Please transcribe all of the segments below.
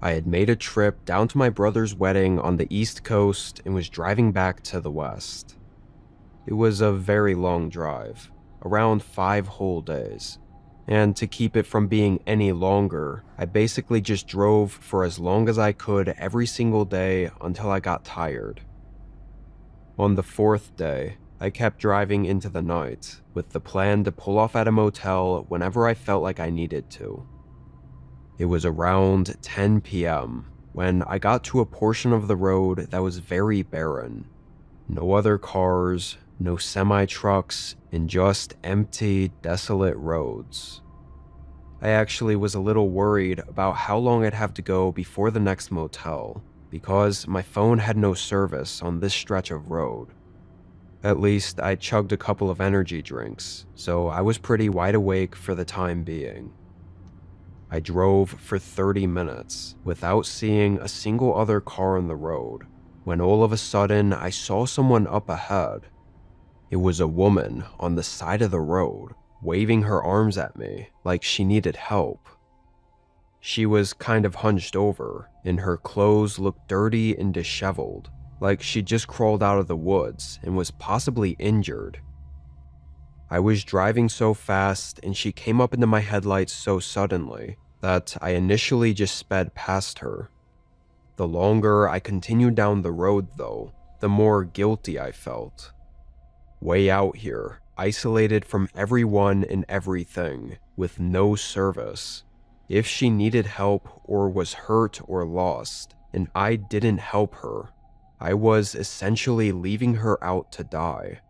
I had made a trip down to my brother's wedding on the East Coast and was driving back to the West. It was a very long drive, around 5 whole days. And to keep it from being any longer, I basically just drove for as long as I could every single day until I got tired. On the 4th day, I kept driving into the night, with the plan to pull off at a motel whenever I felt like I needed to. It was around 10 p.m. when I got to a portion of the road that was very barren. No other cars, no semi-trucks, and just empty, desolate roads. I actually was a little worried about how long I'd have to go before the next motel, because my phone had no service on this stretch of road. At least I chugged a couple of energy drinks, so I was pretty wide awake for the time being. I drove for 30 minutes without seeing a single other car on the road, when all of a sudden I saw someone up ahead. It was a woman on the side of the road, waving her arms at me like she needed help. She was kind of hunched over, and her clothes looked dirty and disheveled, like she just crawled out of the woods and was possibly injured. I was driving so fast and she came up into my headlights so suddenly that I initially just sped past her. The longer I continued down the road though, the more guilty I felt. Way out here, isolated from everyone and everything, with no service. If she needed help or was hurt or lost, and I didn't help her, I was essentially leaving her out to die.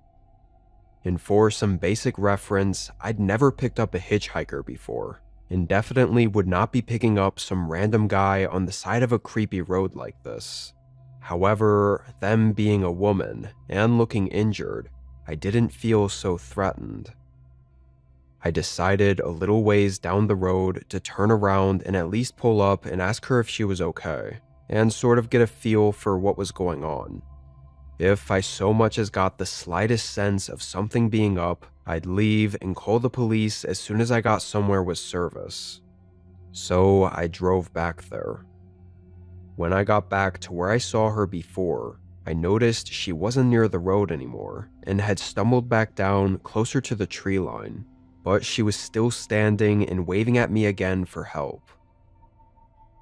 And for some basic reference, I'd never picked up a hitchhiker before, and definitely would not be picking up some random guy on the side of a creepy road like this. However, them being a woman and looking injured, I didn't feel so threatened. I decided a little ways down the road to turn around and at least pull up and ask her if she was okay, and sort of get a feel for what was going on. If I so much as got the slightest sense of something being up, I'd leave and call the police as soon as I got somewhere with service. So I drove back there. When I got back to where I saw her before, I noticed she wasn't near the road anymore and had stumbled back down closer to the tree line, but she was still standing and waving at me again for help.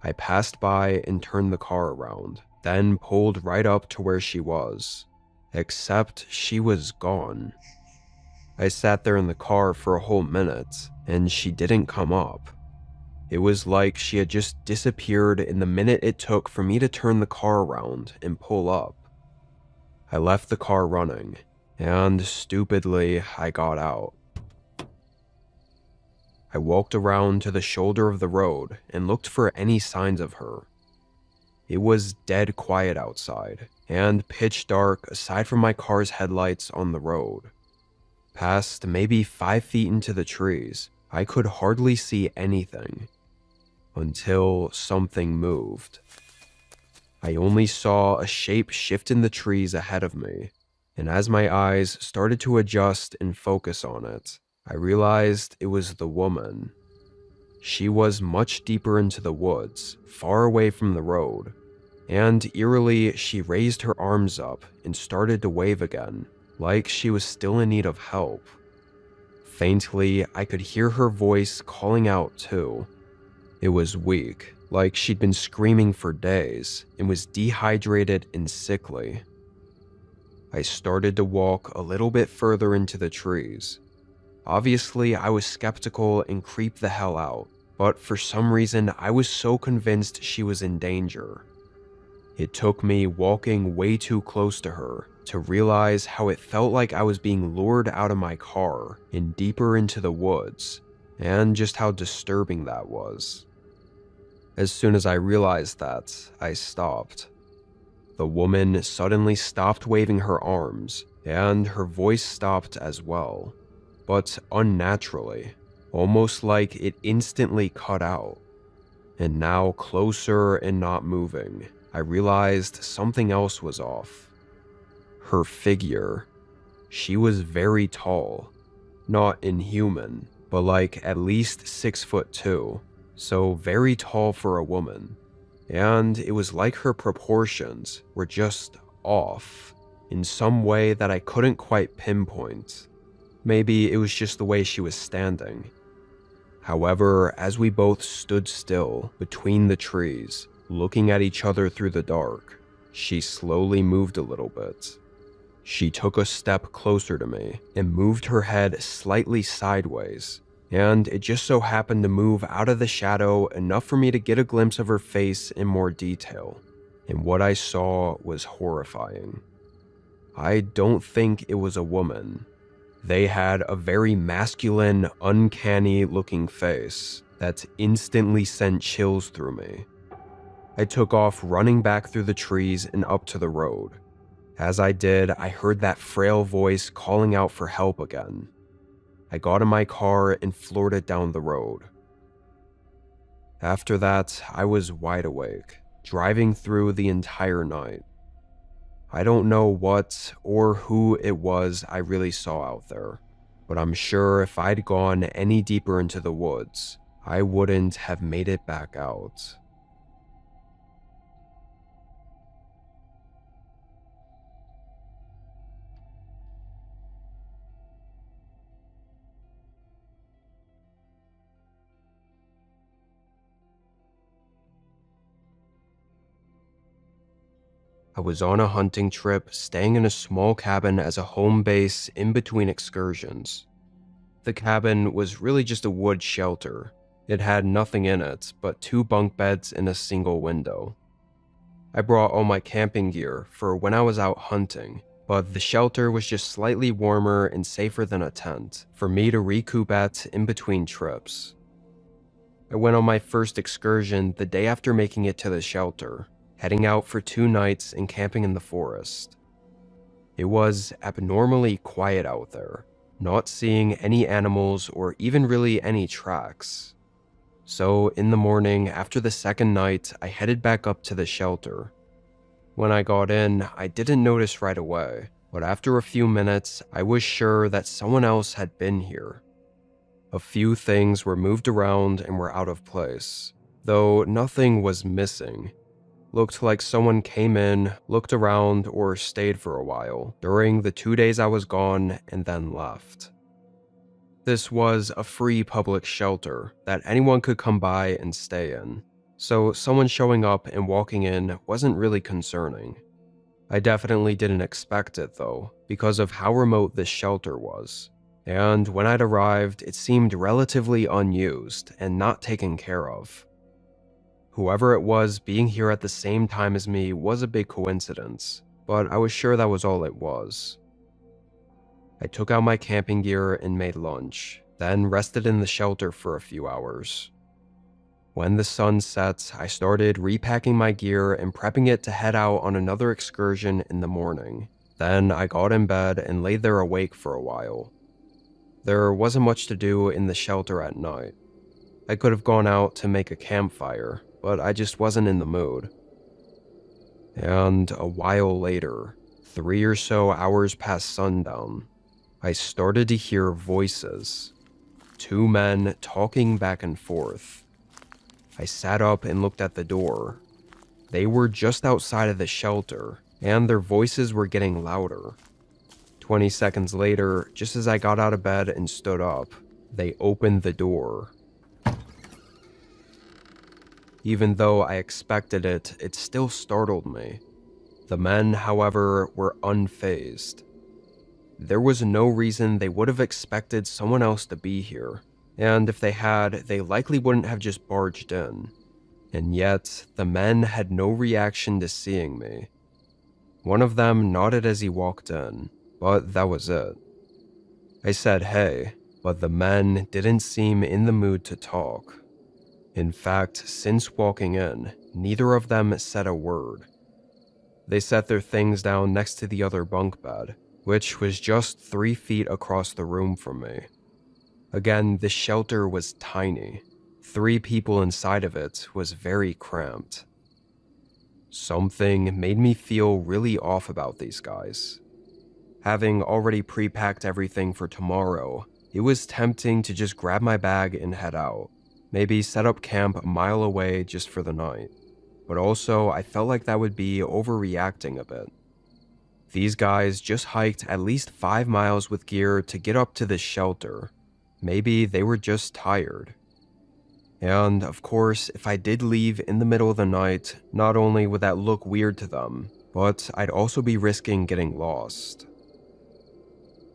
I passed by and turned the car around, then pulled right up to where she was, except she was gone. I sat there in the car for a whole minute, and she didn't come up. It was like she had just disappeared in the minute it took for me to turn the car around and pull up. I left the car running, and stupidly, I got out. I walked around to the shoulder of the road and looked for any signs of her. It was dead quiet outside, and pitch dark aside from my car's headlights on the road. Past maybe 5 feet into the trees, I could hardly see anything, until something moved. I only saw a shape shift in the trees ahead of me, and as my eyes started to adjust and focus on it, I realized it was the woman. She was much deeper into the woods, far away from the road, and eerily she raised her arms up and started to wave again, like she was still in need of help. Faintly, I could hear her voice calling out too. It was weak, like she'd been screaming for days and was dehydrated and sickly. I started to walk a little bit further into the trees. Obviously, I was skeptical and creeped the hell out, but for some reason, I was so convinced she was in danger. It took me walking way too close to her to realize how it felt like I was being lured out of my car and deeper into the woods, and just how disturbing that was. As soon as I realized that, I stopped. The woman suddenly stopped waving her arms, and her voice stopped as well, but unnaturally, almost like it instantly cut out. And now, closer and not moving, I realized something else was off. Her figure. She was very tall. Not inhuman, but like at least 6'2", so very tall for a woman. and it was like her proportions were just off in some way that I couldn't quite pinpoint. Maybe it was just the way she was standing. However, as we both stood still between the trees, looking at each other through the dark, she slowly moved a little bit. She took a step closer to me and moved her head slightly sideways, and it just so happened to move out of the shadow enough for me to get a glimpse of her face in more detail, and what I saw was horrifying. I don't think it was a woman. They had a very masculine, uncanny-looking face that instantly sent chills through me. I took off running back through the trees and up to the road. As I did, I heard that frail voice calling out for help again. I got in my car and floored it down the road. After that, I was wide awake, driving through the entire night. I don't know what or who it was I really saw out there, but I'm sure if I'd gone any deeper into the woods, I wouldn't have made it back out. I was on a hunting trip, staying in a small cabin as a home base in between excursions. The cabin was really just a wood shelter. It had nothing in it but 2 bunk beds and a single window. I brought all my camping gear for when I was out hunting, but the shelter was just slightly warmer and safer than a tent for me to recoup at in between trips. I went on my first excursion the day after making it to the shelter, heading out for 2 nights and camping in the forest. It was abnormally quiet out there, not seeing any animals or even really any tracks. So in the morning, after the second night, I headed back up to the shelter. When I got in, I didn't notice right away, but after a few minutes, I was sure that someone else had been here. A few things were moved around and were out of place, though nothing was missing. Looked like someone came in, looked around, or stayed for a while during the 2 days I was gone and then left. This was a free public shelter that anyone could come by and stay in, so someone showing up and walking in wasn't really concerning. I definitely didn't expect it though, because of how remote this shelter was, and when I'd arrived, it seemed relatively unused and not taken care of. Whoever it was being here at the same time as me was a big coincidence, but I was sure that was all it was. I took out my camping gear and made lunch, then rested in the shelter for a few hours. When the sun set, I started repacking my gear and prepping it to head out on another excursion in the morning. Then I got in bed and lay there awake for a while. There wasn't much to do in the shelter at night. I could have gone out to make a campfire, but I just wasn't in the mood. And a while later, 3 or so hours past sundown, I started to hear voices. 2 men talking back and forth. I sat up and looked at the door. They were just outside of the shelter, and their voices were getting louder. 20 seconds later, just as I got out of bed and stood up, they opened the door. Even though I expected it, it still startled me. The men, however, were unfazed. There was no reason they would have expected someone else to be here, and if they had, they likely wouldn't have just barged in. And yet, the men had no reaction to seeing me. One of them nodded as he walked in, but that was it. I said hey, but the men didn't seem in the mood to talk. In fact, since walking in, neither of them said a word. They set their things down next to the other bunk bed, which was just 3 feet across the room from me. Again, the shelter was tiny. 3 people inside of it was very cramped. Something made me feel really off about these guys. Having already pre-packed everything for tomorrow, it was tempting to just grab my bag and head out. Maybe set up camp a mile away just for the night. but also I felt like that would be overreacting a bit. These guys just hiked at least 5 miles with gear to get up to this shelter. Maybe they were just tired. And of course, if I did leave in the middle of the night, not only would that look weird to them, but I'd also be risking getting lost.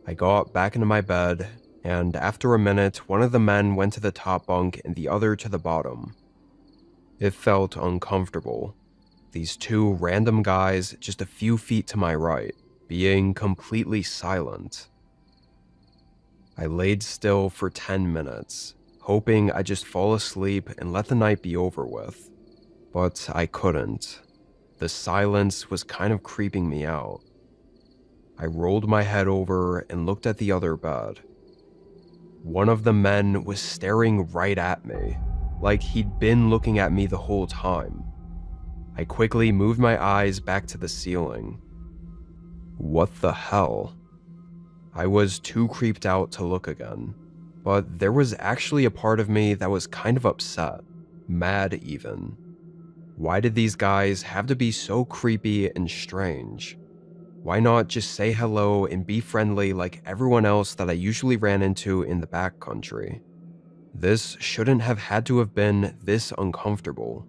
I got back into my bed, and after a minute, one of the men went to the top bunk and the other to the bottom. It felt uncomfortable. These two random guys just a few feet to my right, being completely silent. I laid still for 10 minutes, hoping I'd just fall asleep and let the night be over with. But I couldn't. The silence was kind of creeping me out. I rolled my head over and looked at the other bed. One of the men was staring right at me, like he'd been looking at me the whole time. I quickly moved my eyes back to the ceiling. What the hell? I was too creeped out to look again, but there was actually a part of me that was kind of upset, mad even. Why did these guys have to be so creepy and strange? Why not just say hello and be friendly like everyone else that I usually ran into in the backcountry? This shouldn't have had to have been this uncomfortable.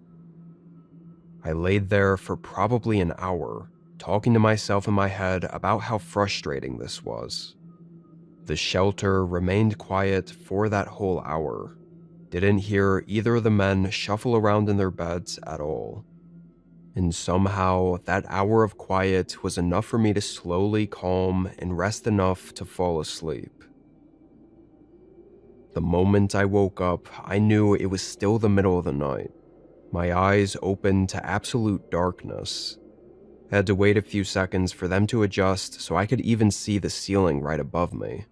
I laid there for probably an hour, talking to myself in my head about how frustrating this was. The shelter remained quiet for that whole hour. Didn't hear either of the men shuffle around in their beds at all. And somehow, that hour of quiet was enough for me to slowly calm and rest enough to fall asleep. The moment I woke up, I knew it was still the middle of the night. My eyes opened to absolute darkness. I had to wait a few seconds for them to adjust so I could even see the ceiling right above me.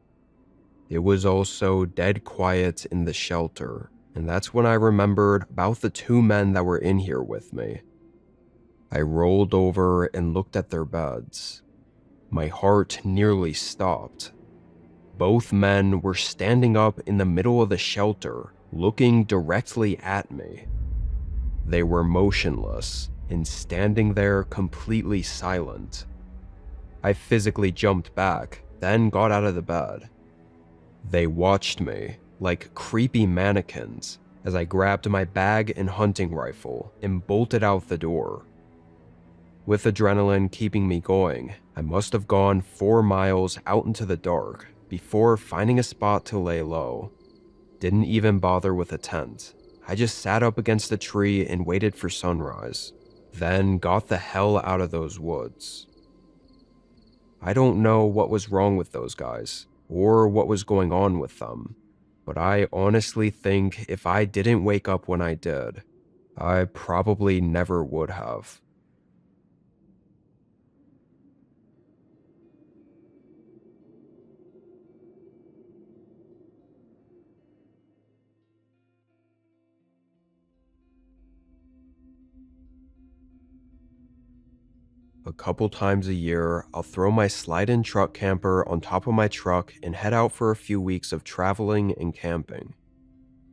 It was also dead quiet in the shelter, and that's when I remembered about the two men that were in here with me. I rolled over and looked at their beds. My heart nearly stopped. Both men were standing up in the middle of the shelter, looking directly at me. They were motionless and standing there completely silent. I physically jumped back, then got out of the bed. They watched me like creepy mannequins as I grabbed my bag and hunting rifle and bolted out the door. With adrenaline keeping me going, I must have gone 4 miles out into the dark before finding a spot to lay low. Didn't even bother with a tent. I just sat up against a tree and waited for sunrise, then got the hell out of those woods. I don't know what was wrong with those guys, or what was going on with them, but I honestly think if I didn't wake up when I did, I probably never would have. A couple times a year, I'll throw my slide-in truck camper on top of my truck and head out for a few weeks of traveling and camping.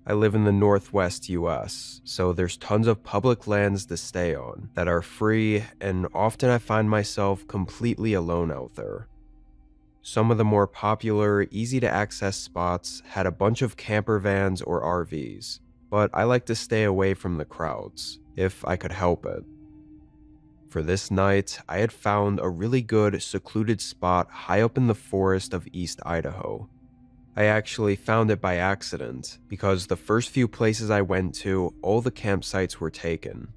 I live in the Northwest US, so there's tons of public lands to stay on that are free, and often I find myself completely alone out there. Some of the more popular, easy-to-access spots had a bunch of camper vans or RVs, but I like to stay away from the crowds, if I could help it. For this night, I had found a really good, secluded spot high up in the forest of East Idaho. I actually found it by accident, because the first few places I went to, all the campsites were taken.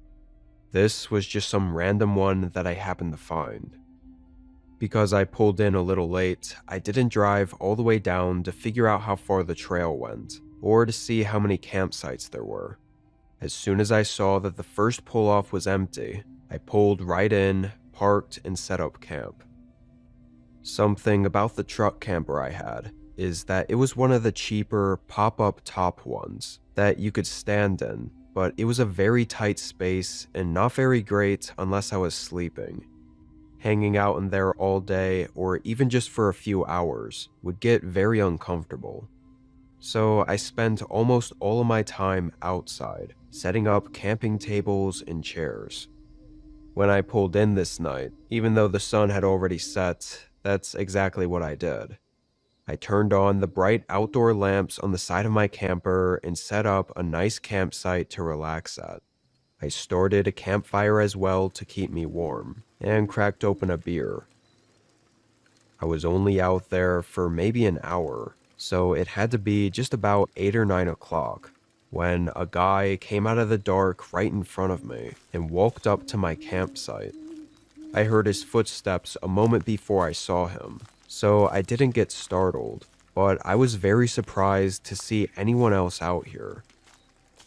This was just some random one that I happened to find. Because I pulled in a little late, I didn't drive all the way down to figure out how far the trail went, or to see how many campsites there were. As soon as I saw that the first pull-off was empty, I pulled right in, parked, and set up camp. Something about the truck camper I had is that it was one of the cheaper pop-up top ones that you could stand in, but it was a very tight space and not very great unless I was sleeping. Hanging out in there all day or even just for a few hours would get very uncomfortable. So I spent almost all of my time outside, setting up camping tables and chairs. When I pulled in this night, even though the sun had already set, that's exactly what I did. I turned on the bright outdoor lamps on the side of my camper and set up a nice campsite to relax at. I started a campfire as well to keep me warm, and cracked open a beer. I was only out there for maybe an hour, so it had to be just about 8 or 9 o'clock, when a guy came out of the dark right in front of me and walked up to my campsite. I heard his footsteps a moment before I saw him, so I didn't get startled, but I was very surprised to see anyone else out here.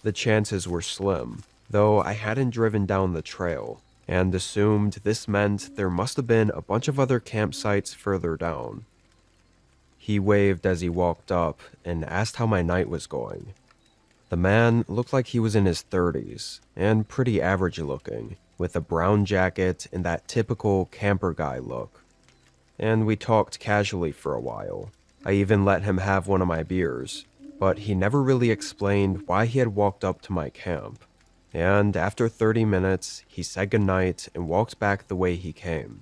The chances were slim, though I hadn't driven down the trail, and assumed this meant there must have been a bunch of other campsites further down. He waved as he walked up and asked how my night was going. The man looked like he was in his 30s, and pretty average looking, with a brown jacket and that typical camper guy look. And we talked casually for a while. I even let him have one of my beers, but he never really explained why he had walked up to my camp. And after 30 minutes, he said goodnight and walked back the way he came.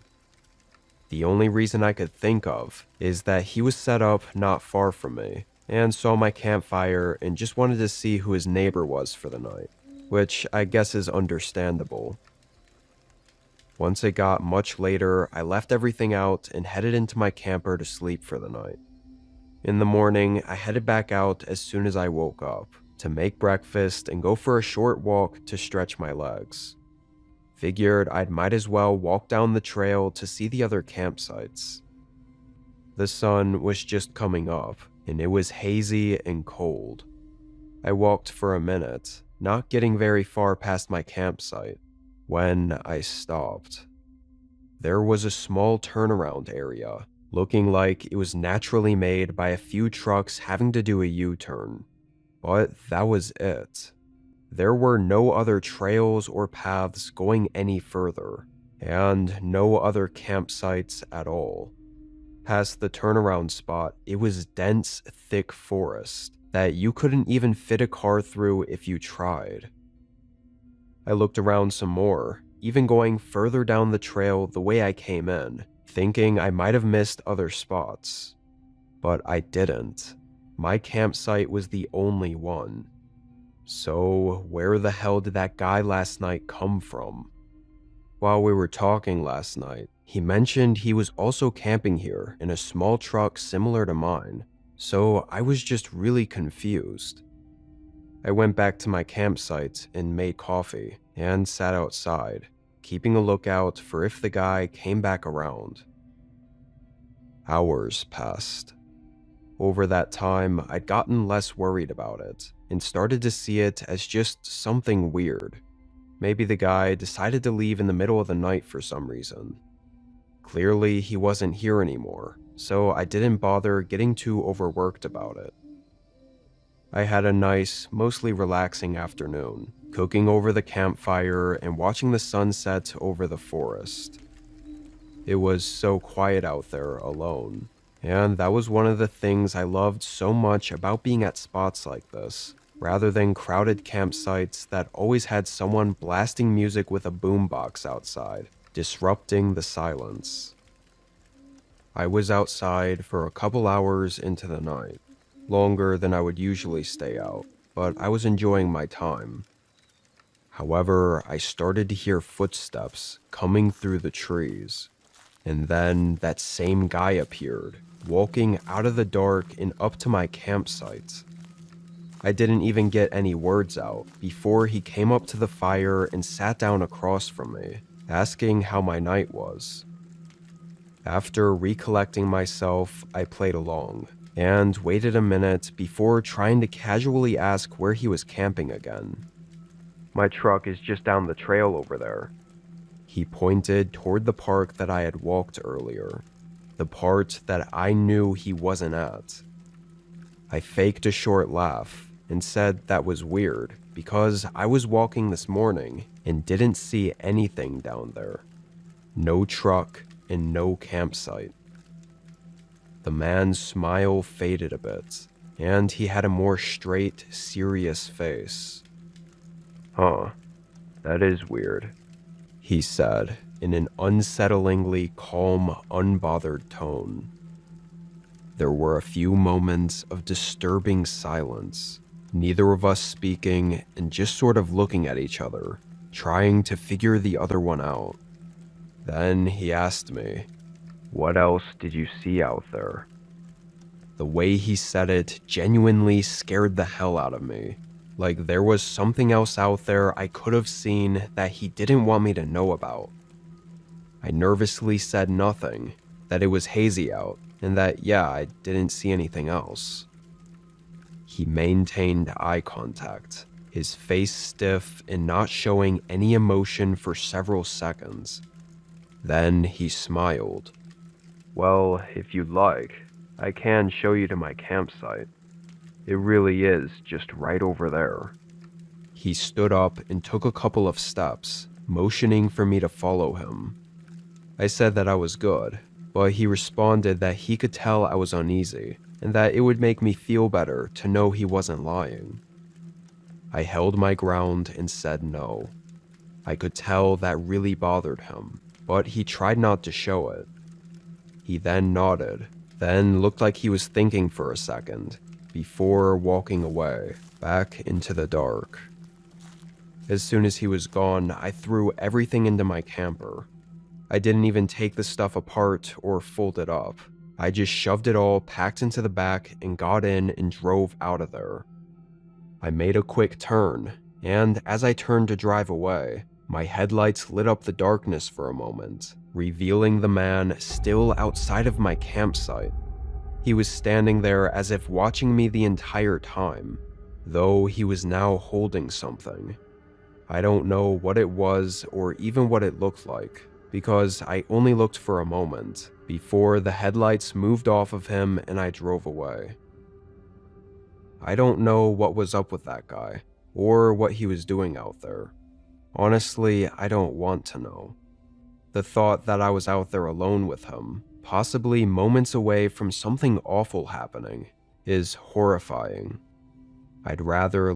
The only reason I could think of is that he was set up not far from me, and saw my campfire and just wanted to see who his neighbor was for the night, which I guess is understandable. Once it got much later, I left everything out and headed into my camper to sleep for the night. In the morning, I headed back out as soon as I woke up, to make breakfast and go for a short walk to stretch my legs. Figured I might as well walk down the trail to see the other campsites. The sun was just coming up, and it was hazy and cold. I walked for a minute, not getting very far past my campsite, when I stopped. There was a small turnaround area, looking like it was naturally made by a few trucks having to do a U-turn. But that was it. There were no other trails or paths going any further, and no other campsites at all. Past the turnaround spot, it was dense, thick forest that you couldn't even fit a car through if you tried. I looked around some more, even going further down the trail the way I came in, thinking I might have missed other spots. But I didn't. My campsite was the only one. So where the hell did that guy last night come from? While we were talking last night, he mentioned he was also camping here in a small truck similar to mine, so I was just really confused. I went back to my campsite and made coffee and sat outside, keeping a lookout for if the guy came back around. Hours passed. Over that time, I'd gotten less worried about it and started to see it as just something weird. Maybe the guy decided to leave in the middle of the night for some reason. Clearly, he wasn't here anymore, so I didn't bother getting too overworked about it. I had a nice, mostly relaxing afternoon, cooking over the campfire and watching the sunset over the forest. It was so quiet out there alone, and that was one of the things I loved so much about being at spots like this, rather than crowded campsites that always had someone blasting music with a boombox outside, disrupting the silence. I was outside for a couple hours into the night, longer than I would usually stay out, but I was enjoying my time. However, I started to hear footsteps coming through the trees, and then that same guy appeared, walking out of the dark and up to my campsite. I didn't even get any words out before he came up to the fire and sat down across from me, asking how my night was. After recollecting myself, I played along, and waited a minute before trying to casually ask where he was camping again. "My truck is just down the trail over there." He pointed toward the park that I had walked earlier, the part that I knew he wasn't at. I faked a short laugh and said that was weird because I was walking this morning and didn't see anything down there. No truck and no campsite. The man's smile faded a bit, and he had a more straight, serious face. "Huh, that is weird," he said in an unsettlingly calm, unbothered tone. There were a few moments of disturbing silence, neither of us speaking and just sort of looking at each other, trying to figure the other one out. Then he asked me, "What else did you see out there?" The way he said it genuinely scared the hell out of me. Like there was something else out there I could have seen that he didn't want me to know about. I nervously said nothing, that it was hazy out, and that, yeah, I didn't see anything else. He maintained eye contact, his face stiff and not showing any emotion for several seconds. Then he smiled. "Well, if you'd like, I can show you to my campsite. It really is just right over there." He stood up and took a couple of steps, motioning for me to follow him. I said that I was good, but he responded that he could tell I was uneasy and that it would make me feel better to know he wasn't lying. I held my ground and said no. I could tell that really bothered him, but he tried not to show it. He then nodded, then looked like he was thinking for a second, before walking away, back into the dark. As soon as he was gone, I threw everything into my camper. I didn't even take the stuff apart or fold it up. I just shoved it all packed into the back and got in and drove out of there. I made a quick turn, and as I turned to drive away, my headlights lit up the darkness for a moment, revealing the man still outside of my campsite. He was standing there as if watching me the entire time, though he was now holding something. I don't know what it was or even what it looked like, because I only looked for a moment before the headlights moved off of him and I drove away. I don't know what was up with that guy, or what he was doing out there. Honestly, I don't want to know. The thought that I was out there alone with him, possibly moments away from something awful happening, is horrifying. I'd rather